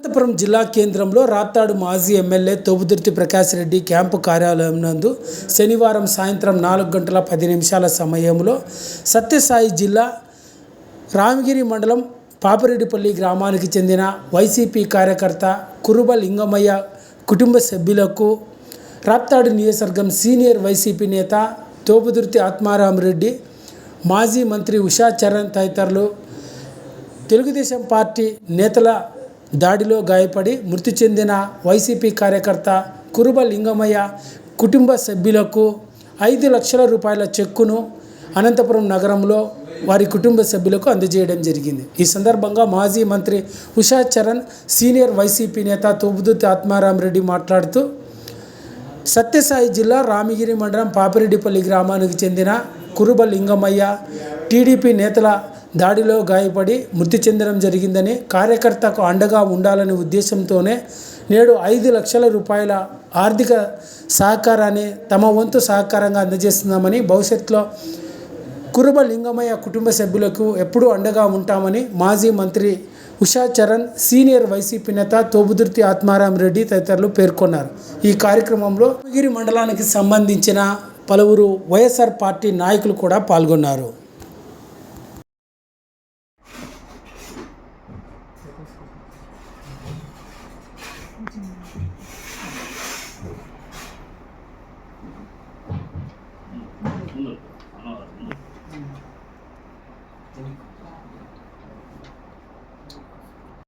అనంతపురం జిల్లా కేంద్రంలో రాప్తాడు మాజీ ఎమ్మెల్యే తోపుదుర్తి ప్రకాష్ రెడ్డి క్యాంపు కార్యాలయం నందు శనివారం సాయంత్రం 4:10 సమయంలో సత్యసాయి జిల్లా రామగిరి మండలం పాపిరెడ్డిపల్లి గ్రామానికి చెందిన వైసీపీ కార్యకర్త కురుబ లింగమయ్య కుటుంబ సభ్యులకు రాప్తాడు నియోజకవర్గం సీనియర్ వైసీపీ నేత తోపుదుర్తి ఆత్మారామరెడ్డి, మాజీ మంత్రి ఉషా చరణ్ తదితరులు తెలుగుదేశం పార్టీ నేతల దాడిలో గాయపడి మృతి చెందిన వైసీపీ కార్యకర్త కురుబ లింగమయ్య కుటుంబ సభ్యులకు 5 లక్షల రూపాయల చెక్కును అనంతపురం నగరంలో వారి కుటుంబ సభ్యులకు అందజేయడం జరిగింది. ఈ సందర్భంగా మాజీ మంత్రి ఉషా చరణ్, సీనియర్ వైసీపీ నేత తోపుదుర్తి ఆత్మారామరెడ్డి మాట్లాడుతూ, సత్యసాయి జిల్లా రామగిరి మండలం పాపిరెడ్డిపల్లి గ్రామానికి చెందిన కురుబ లింగమయ్య టీడీపీ నేతల దాడిలో గాయపడి మృతి చెందడం జరిగిందని, కార్యకర్తకు అండగా ఉండాలనే ఉద్దేశంతోనే నేడు 5 లక్షల రూపాయల ఆర్థిక సహకారాన్ని తమ వంతు సహకారంగా అందజేస్తున్నామని, భవిష్యత్తులో కురుబ లింగమయ్య కుటుంబ సభ్యులకు ఎప్పుడూ అండగా ఉంటామని మాజీ మంత్రి ఉషా చరణ్, సీనియర్ వైసీపీ నేత తోపుదుర్తి ఆత్మారామరెడ్డి తదితరులు పేర్కొన్నారు. ఈ కార్యక్రమంలో రామగిరి మండలానికి సంబంధించిన పలువురు వైఎస్ఆర్ పార్టీ నాయకులు కూడా పాల్గొన్నారు.